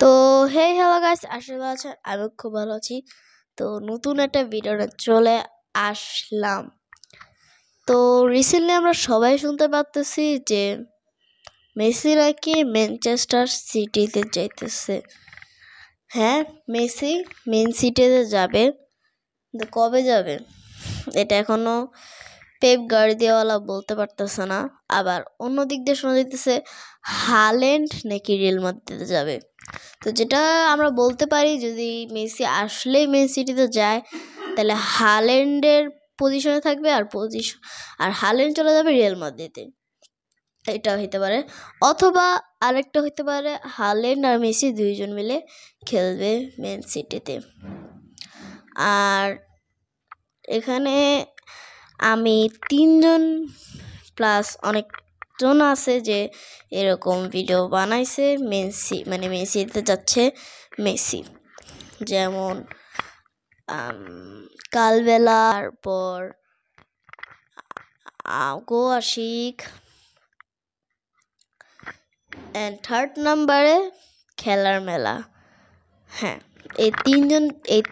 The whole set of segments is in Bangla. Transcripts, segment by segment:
তো হ্যালো গাইস, আসলে আছেন? আমি খুব ভালো আছি। তো নতুন একটা ভিডিওতে চলে আসলাম। তো রিসেন্টলি আমরা সবাই শুনতে পাচ্তেছি যে মেসি নাকি ম্যানচেস্টার সিটিতে যাইতেছে। হ্যাঁ, মেসি ম্যান সিটিতে যাবে, কিন্তু কবে যাবে এটা এখনো পেপ গার্দিওলা বলতে পারতেছে না। আবার অন্য দিক দিয়ে শোনা যাইতেছে হাল্যান্ড নাকি রিয়াল মাদ্রিদে যাবে। তো যেটা আমরা বলতে পারি, যদি মেসি আসলেই ম্যান সিটিতে যায় তাহলে হাল্যান্ডের পজিশনে থাকবে, আর হাল্যান্ড চলে যাবে রিয়াল মাদ্রিদে। এটা হইতে পারে, অথবা আরেকটা হইতে পারে হাল্যান্ড আর মেসি দুইজন মিলে খেলবে ম্যান সিটিতে। আর এখানে আমি 3জন প্লাস অনেকজন আছে যে এরকম ভিডিও বানাইছে মেসিতে যাচ্ছে মেসি, যেমন কালবেলার পর গো আশিক, অ্যান্ড থার্ড নাম্বারে খেলার মেলা। হ্যাঁ, এই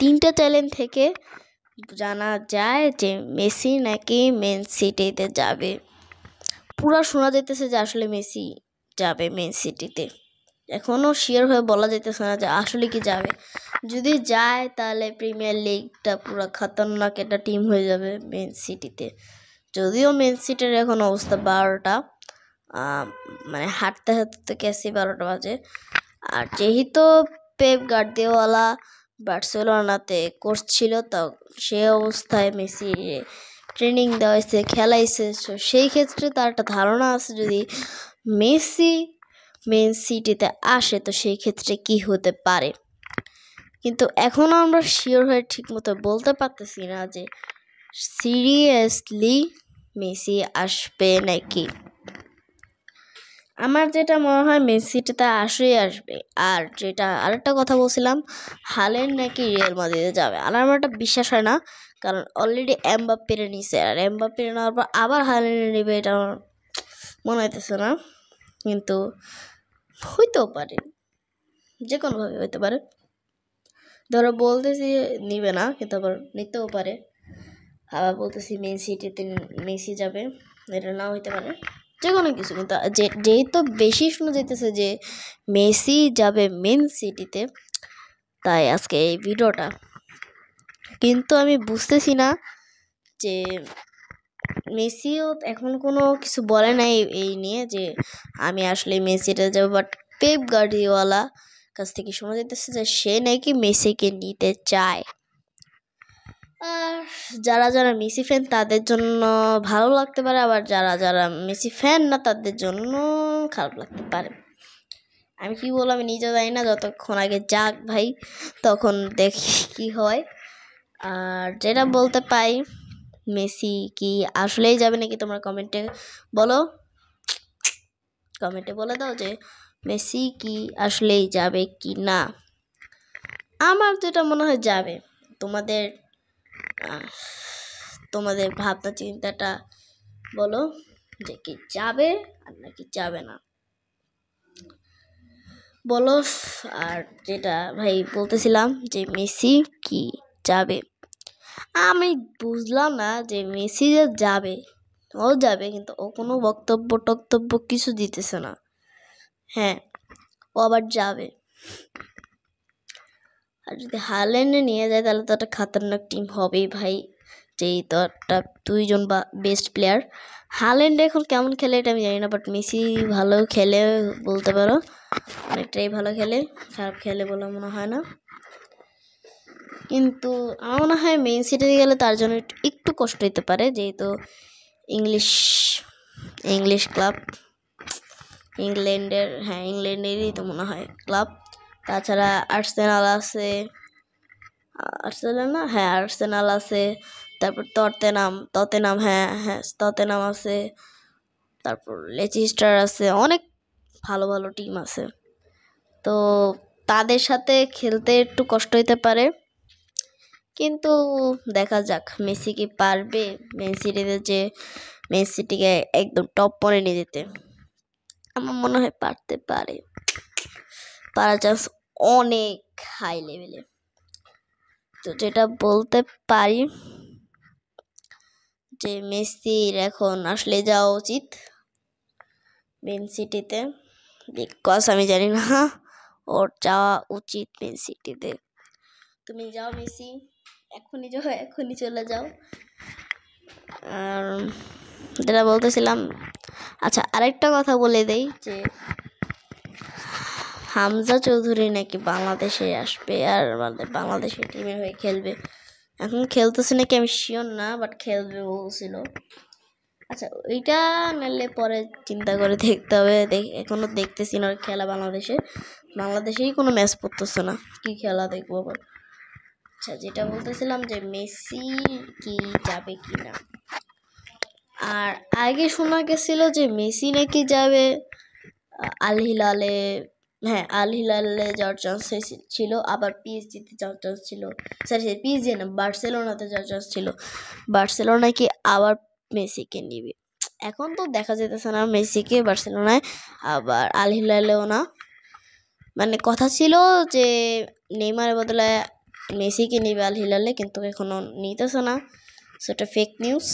তিনটা চ্যানেল থেকে জানা যায় যে মেসি নাকি ম্যান সিটিতে যাবে। পুরা শোনা যাইতেছে যে আসলে মেসি যাবে ম্যান সিটিতে। এখনও শিওর হয়ে বলা যাইতেছে না যে আসলে কি যাবে। যদি যায় তাহলে প্রিমিয়ার লিগটা পুরো খতরনাক একটা টিম হয়ে যাবে ম্যান সিটিতে। যদিও ম্যান সিটির এখন অবস্থা 12টা, মানে হাঁটতে হাঁটতে গেছি 12টা বাজে। আর যেহেতু পেপ গার্দিওলা বার্সেলোনাতে কোচ ছিল, তো সে অবস্থায় মেসি ট্রেনিং দেওয়া হয়েছে, খেলাইছে। সেই ক্ষেত্রে তার একটা ধারণা আছে যদি মেসি ম্যান সিটিতে আসে তো সেই ক্ষেত্রে কি হতে পারে। কিন্তু এখনও আমরা শিওর হয়ে ঠিক মতো বলতে পারতেছি না যে সিরিয়াসলি মেসি আসবে নাকি। আমার যেটা মনে হয় মেসিটাতে আসবে। আর যেটা আরেকটা কথা বলছিলাম, হাল্যান্ড নাকি রিয়াল মাদ্রিদে যাবে। আর আমার একটা বিশ্বাস হয় না, কারণ অলরেডি এমবাপ্পেরে নিছে, আর এমবাপ্পেরে নেওয়ার পর আবার হাল্যান্ডে নেবে, এটা আমার মনে হইতেছে না। কিন্তু হইতেও পারে, যে কোনোভাবে হইতে পারে। ধরো বলতেছি নিবে না, কিন্তু আবার নিতেও পারে। আবার বলতেছি মেন সিটিতে মেসি যাবে, এটা নাও হইতে পারে, যে কোনো কিছু। কিন্তু যেহেতু বেশি শোনা যাইতেছে যে মেসি যাবে মেন সিটিতে, তাই আজকে এই ভিডিওটা। কিন্তু আমি বুঝতেছি না যে মেসিও এখন কোনো কিছু বলে নাই এই নিয়ে যে আমি আসলে মেসিটা যাবো। বাট পেপ গার্দিওলা কাছ থেকে শোনা যাইতেছে যে সে নাকি মেসিকে নিতে চায়। আর যারা যারা মেসি ফ্যান তাদের জন্য ভালো লাগতে পারে, আবার যারা যারা মেসি ফ্যান না তাদের জন্য খারাপ লাগতে পারে। আমি কি বলবো আমি নিজেও জানি না, যতক্ষণ আগে যাক ভাই তখন দেখি কি হয়। আর যেটা বলতে পাই, মেসি কি আসলেই যাবে নাকি তোমরা কমেন্টে বলো, কমেন্টে বলে দাও যে মেসি কি আসলেই যাবে কি না। আমার যেটা মনে হয় যাবে। তোমাদের তোমাদের ভাবনা চিন্তাটা বলো যে কি যাবে আর নাকি যাবে না, বলো। আর যেটা ভাই বলতেছিলাম যে মেসি কি যাবে, আমি বুঝলাম না যে মেসি যে যাবে, ও যাবে কিন্তু ও কোনো বক্তব্য কিছু দিতেছে না। হ্যাঁ, ও আবার যাবে। আর যদি হাল্যান্ডে নিয়ে যায় তাহলে তো একটা খাতারনাক টিম হবেই ভাই, যেই তো একটা দুইজন বা বেস্ট প্লেয়ার। হাল্যান্ড এখন কেমন খেলে এটা আমি জানি না, বাট মেসি ভালো খেলে বলতে পারো, অনেকটাই ভালো খেলে, খারাপ খেলে বলে মনে হয় না। কিন্তু আমার মনে হয় মেন সিটিতে গেলে তার জন্য একটু কষ্ট হতে পারে, যেহেতু ইংলিশ ক্লাব, ইংল্যান্ডেরই তো মনে হয় ক্লাব। তাছাড়া আর্সেনাল আছে, আর্সেনাল আছে, তারপর টটেনহাম টটেনহাম আছে, তারপর লেচেস্টার আছে, অনেক ভালো ভালো টিম আছে। তো তাদের সাথে খেলতে একটু কষ্ট হতে পারে, কিন্তু দেখা যাক মেসি কি পারবে ম্যান সিটিকে একদম টপ পরে নিয়ে যেতে। আমার মনে হয় পারতে পারে। পারার চান্স অনেক হাই লেভেলে। তো যেটা বলতে পারি যে মেসির এখন আসলে যাওয়া উচিত মেন সিটিতে, বিকজ আমি জানি না ওর যাওয়া উচিত মেন সিটিতে। তুমি যাও মেসি, এখনই যাও, এখনই চলে যাও। আর যেটা বলতেছিলাম, আচ্ছা আরেকটা কথা বলে দেই যে হামজা চৌধুরী নাকি বাংলাদেশে আসবে আর বাংলাদেশের টিমের হয়ে খেলবে। এখন খেলতেছে নাকি আমি শিওর না, বাট খেলবে বলছিল। আচ্ছা ওইটা নাহলে পরে চিন্তা করে দেখতে হবে, এখনো দেখতেছি না খেলা। বাংলাদেশেই কোনো ম্যাচ পড়তেছে না, কি খেলা দেখবো আবার। আচ্ছা যেটা বলতেছিলাম যে মেসি কি যাবে কি না, আর আগে শোনা গেছিল যে মেসি নাকি যাবে আল হিলালে। হ্যাঁ, আল হিলালে যাওয়ার চান্স ছিল, আবার পিএসজিতে যাওয়ার চান্স ছিল। সরি পিএসজি না, বার্সেলোনাতে যাওয়ার চান্স ছিল। বার্সেলোনা কি আবার মেসিকে নিবে। এখন তো দেখা যেতেছে না মেসিকে বার্সেলোনায়, আবার আল হিলালেও না। মানে কথা ছিল যে নেইমারের বদলে মেসিকে নিবে আল হিলালে, কিন্তু এখনো নিতেছে না। সেটা ফেক নিউজ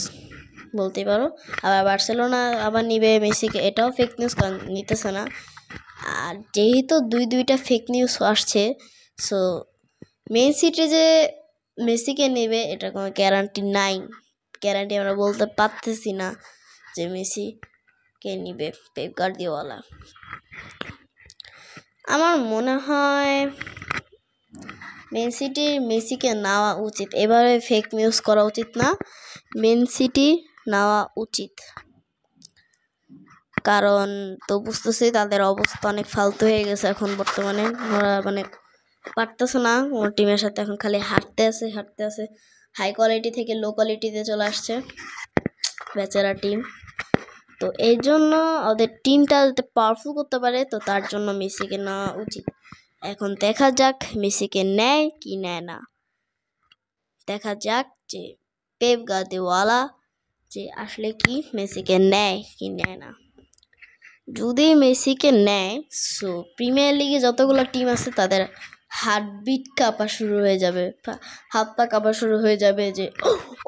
বলতে পারো। আবার বার্সেলোনা আবার নিবে মেসিকে, এটাও ফেক নিউজ, কারণ নিতেছে না। আর যেহেতু দুইটা ফেক নিউজ আসছে, সো মেন সিটি যে মেসিকে নেবে এটা কোনো গ্যারান্টি নাই। গ্যারান্টি আমরা বলতে পারতেছি না যে মেসিকে নিবে পেপ গার্দিওলা। আমার মনে হয় মেন সিটির মেসিকে নেওয়া উচিত, এবারে ফেক নিউজ করা উচিত না, মেন সিটি নেওয়া উচিত। কারণ তো বুঝতেছি তাদের অবস্থা অনেক ফালতু হয়ে গেছে এখন বর্তমানে। ওরা মানে পারতেছে না, ওর টিমের সাথে এখন খালি হাঁটতে আছে। হাই কোয়ালিটি থেকে লো কোয়ালিটিতে চলে আসছে বেচারা টিম। তো এই জন্য ওদের টিমটা যাতে পাওয়ারফুল করতে পারে, তো তার জন্য মেসিকে নেওয়া উচিত। এখন দেখা যাক মেসিকে নেয় কি নেয় না। দেখা যাক যে পেপ গার্দিওলা যে আসলে কি মেসিকে নেয় কি নেয় না। যদি মেসিকে নেয়, সো প্রিমিয়ার লিগে যতগুলো টিম আছে তাদের হার্টবিট কাঁপা শুরু হয়ে যাবে, হাত পা কাঁপা শুরু হয়ে যাবে যে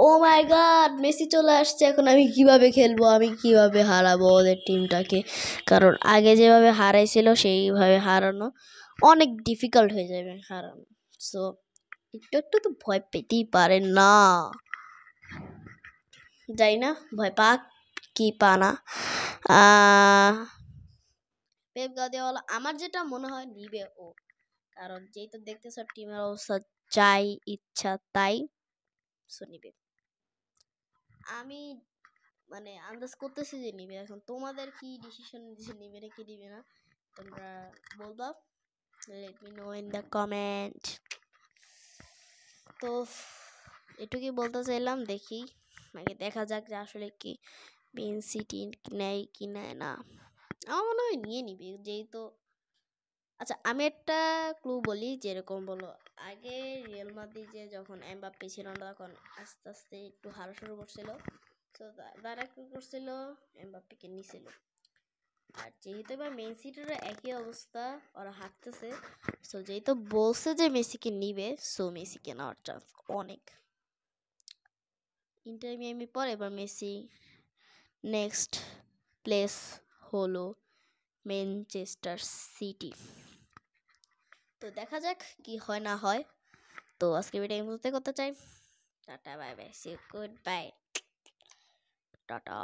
ও মাই গড মেসি চলে আসছে, এখন আমি কিভাবে খেলবো, আমি কিভাবে হারাবো ওদের টিমটাকে। কারণ আগে যেভাবে হারাইছিল সেইভাবে হারানো অনেক ডিফিকাল্ট হয়ে যাবে হারানো। সো একটু তো ভয় পেতেই পারে না, যাই না ভয় পাক কি পা না। পেপ গার্দিওলা আমার যেটা মনে হয় নিবে ও, কারণ যেই তো দেখতেছ টিমের অবস্থা, যাই ইচ্ছা তাই নিবে। আমি মানে আন্দাজ করতেছি যে নিবে। এখন তোমাদের কি ডিসিশন নিবে নাকি নিবে না তোমরা বলবা, let me no in the comment. তো এটুকুই বলতে চাইলাম, দেখি আগে দেখা যাক যে আসলে কি মেন সিটি নেয় কি নেয় না। আমার মনে হয় নিয়ে নিবি যেহেতু। আচ্ছা আমি একটা ক্লু বলি, যেরকম বলো আগে রিয়াল মাদ্রিদে যখন এমবাপ্পে ছিল না তখন আস্তে আস্তে একটু হারা শুরু করছিল, তো তারা কি করছিল এমবাপ্পেকে নিছিল। আর যেহেতু এবার মেন সিটির একই অবস্থা, ওরা হাঁটতেছে, সো যেহেতু বলছে যে মেসিকে নিবে, সো মেসিকে নেওয়ার চান্স অনেক। ইন্টার মিয়ামি পর এবার মেসি, নেক্সট প্লেস হলো ম্যানচেস্টার সিটি। তো দেখা যাক কি হয় না হয়। তো আজকে ভিডিও বুঝতে করতে চাই। Tata bye bye, see good bye, tata.